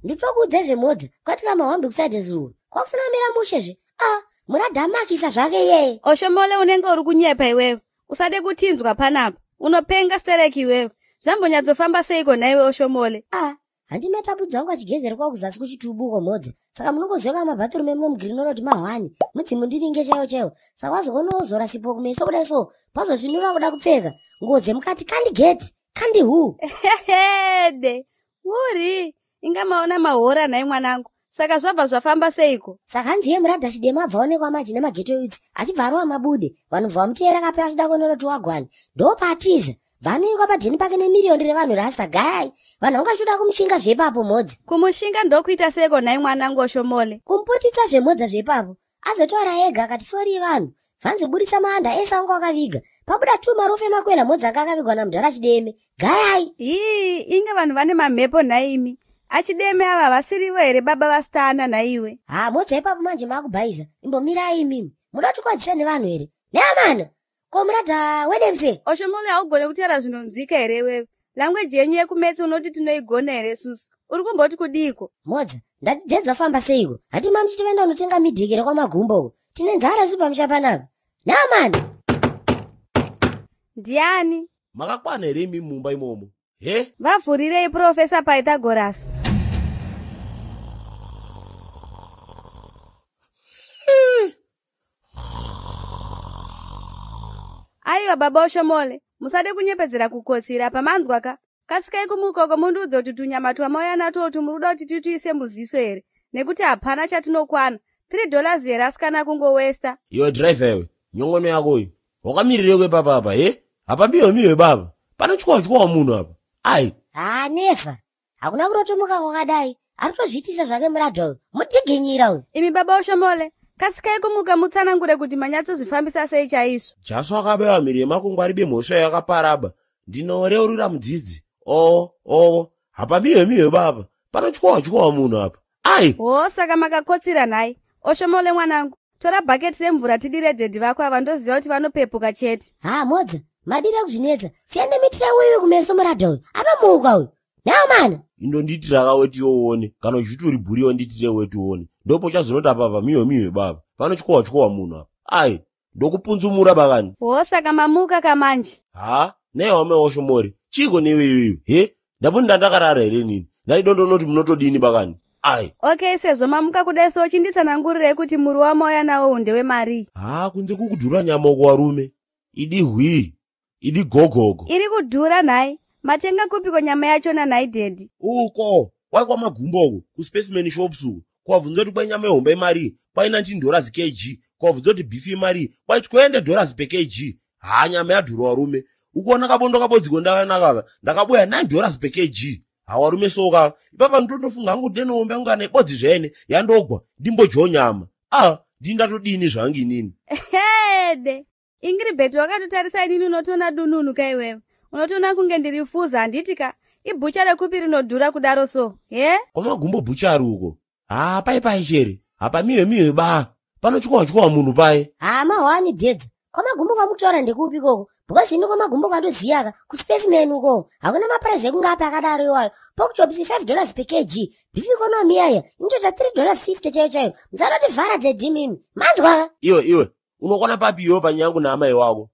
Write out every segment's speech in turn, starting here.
nditokudze zvemodza kwati kama wambi kusati zuwa kwakusina mira mushezve muradhamakisa zvake yeye. Oshomole unenge uri kunyepa iwewe, usade kutinzwa panapa, unopenga stereki iwewe. Zvambonyatsofamba seiko naiwe Oshomole? Handimatabudza wangu achigezera kwakuzasi kuchitubuko modza. Saka munongoziva mabhathurumu emunomugirinoti mahwani mudzimu ndiringe chaiwo. Saka wazoonozora sipo kumeso kudai so pazozvinura kuda kupfeka ngodze mukati kandigeti kandihu. Hede uri inga maona mahora nai mwanangu. Saka zvabva zvafamba seiko? Saka hanziye muradha chidema abva onekwa maji nemaghetto youths achibva mabude vanhu bva vamuteera kape achida kuonoroti wagwani ndopatiza vanengwa padheni pake nemiliyoni revanhu rasta gayai vanhu vangachoda kumushinga zvepapo modzi. Kumushinga ndokuita seiko nai mwanangu Oshomole? Kumputitsa zvemodza zvepapo azotaura ega akati sori vanhu vanzi budisa maanda ese anga wakaviga pabuda 2 marofu emakwena modzi anga akavigwa namudhara chideme gayai. Inga vanhu vane mamhepo naimi achideme ava vasiriwo here baba vasitana naiwe? Modza ipapo manje makubhaiza imbomirai imimi muda tukwadzisa nevanhu here neamana komuradha wedemse. Oshomole haugone kutaura zvinonzwika here wewe? Language yenyu yekumetsi unoti tinoigona here susu? Uri kumboti kudiko? Modza ndatidedza famba seiko hati mamuchi tivaenda unotenga midhikire kwamagumbo tine nzara isu pamusha panapa neamana. Ndiani? Makakwana here imi mumba imomo? Vavhurirei Profesa Pythagoras. Aiwa baba Oshomole, musade kunyepedzera kukotsira pamanzwa ka. Kasikai kumukoko munduudze kuti tunyama twamauya natwo muruda kuti tituise muziso here nekuti hapana chatinokwana. $3 here asikana kungowesta. Iwe driver yewe, nyongono yako iyi. Wakamirire papa apa miwe baba. Pana chikwa munhu apa. Ai. Nefa. Hakuna kurotomuka kwakadai. Arikutozviitisa zvake muradha uyu. Mutiginyira uyu. Imi baba Oshomole, kasikai kumuka mutsanangure kuti manyatsozvifambisa sei chaizvo. Jaso akabewa miri yemakungwa ribe mhosva yakaparaba. Ndinoreurira mudzidzi. Hapa miwe baba. Pana chikwa munhu apa. Ai. Saka makakotsira nhai. Oshomole mwanangu, tora bhaketi remvura tidire dhedhi vako ava ndoziva kuti vanopepuka chete. Modza, madire kuzvinetsa. Siende mitira wewe kumeso muradha uyu. Anomuka uyu. Neamana. Indonditira kaweti yoone. Kana uchituri bhuri yonditire weti uone. Ndopo chazonota papa miwe baba. Pano chikwa munhu apa. Ai, ndokupunzumura bakani. Saka mamuka kamanje. Nehome Oshomole. Chiko newe iwe. Ndabunda ndakarara here nini? Ndaidondonoti munotodini bakani. Ai. Okay, sezvo mamuka kudai so chinditsanangurirei kuti muri wamauya nawo undewe mari. Kunze kukudhura nyama warume. Idi gogogo. Iri kudhura nhai. Matenga kupiko nyama yachona nhai dhedhi? Uko, wai Kwamagumbo kuspecimen shops uko. Kwabvunza kuti kwai nyama yehombe mari, kwai $19 kg. Kwabvunza kuti beef mari, kwai $20 per kg. Nyama yadhura warume. Ukoona kabondo kabodziko ndawanakaka. Ndakaboya $9 per kg. Warume soka. Ipapa ndotofunga ngo deno hombe ngane bodzi zvene yandogwa ndimbojo nyama. Ndindatodini zvangi nini. Hede. Ingiribheti wakatotarisa inini unotona dununu kai wewe. Unotona kunge ndirifuza handitika. Ibhucha rekupi rinodhura kudaro so. Kwamagumbo bhuchari uko. Pai chere. Apa miwe ba. Pano chikwa munhu pai. Mahwani dedza. Kwamagumbo kwamutora ndekupi koko. Because ino Kwamagumbo kandoziyaka kuspecimen uko. Hakuna maprice ekungapa akadaro iwayo. Pork chops $5 per kg. Beef economy yaya intoita $3.50 chaiyo. Muzaroti vhara dhedhi mimi. Manzwa. Iwe. Unokona papi yo panyangu naamai wako.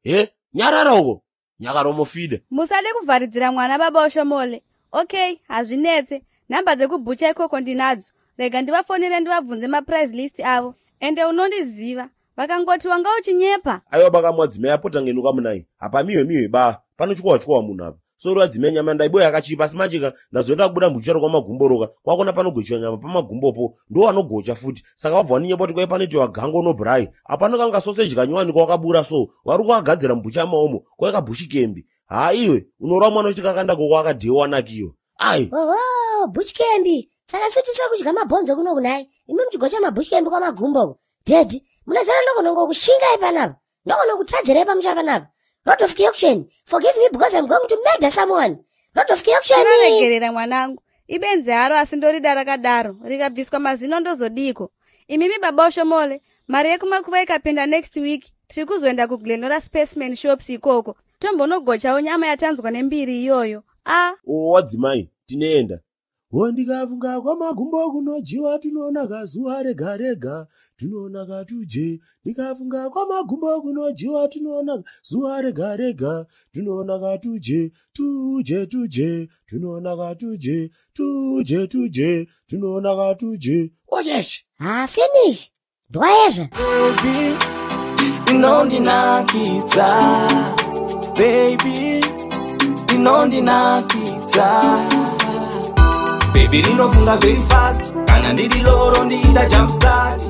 Nyarara uko. Nyakaromofida. Musade kuvharidzira mwana baba Oshomole. Okay, hazvinetse. Namba dzekubhucha ikoko ndinadzo. Rega ndivafonere ndivabvunze maprice list avo. Ende unondiziva. Vakangoti wanga uchinyepa. Aiwa bakamwadzimai apota ngenuka munai. Apa miwe ba. Pano chikwa munhu apa. Soro wadzimai nyama ndaiboya yakachipa simachika ndazoenda kubuda mbucharo kwamagumboroka. Kwakona panogochiwa nyama pamagumbopo. Ndo wanogocha futi. Saka wabva waninyepa kuti kwai panoti wagango no brai. Apano kanga sausage kanyowani kwakabura so. Wari kwagadzira mbucha maomo kwaka bushikembi. Iwe unorwa mwana kuti kakanda koko akadhewa nakiyo. Ai. Bushikembi. Saka sutisa kudya mabhonzo kuno kunai. Imi mchigocha mabushikembi kwamagumbo. Dedi. Munazana ndokonongo kushinga ipanapa. Ndokono kutadzira pamusha panapa. Lot of auction. Forgive me because I'm going to murder someone. Lot of auction. Regerera mwanangu. Ibenze haro asindorida rakadaro. Rikabviswa mazino ndozodiko. Imimi baba Oshomole. Mari yekumakuva ikapinda next week. Tiri kuzoenda kuGlenora Specimen Shops ikoko. Tombonogochawo nyama yatanzwa nembiri iyoyo. Wadzimai, tinoenda. Ndikafunga kwamagumbo kunojiwa tunoona kazuva rega rega, tunoona katuje. Ndikafunga kwamagumbo kunojiwa tunoona zuva rega rega, tunoona katuje, tuje tuje, tunoona katuje, tuje tuje, tunoona katuje. Ojesh. Finish. Ndwaezva. Baby, inondinakidza. Baby, inondinakidza. Baby, rinofunga very fast. Kana ndiri loro ndiita jump start.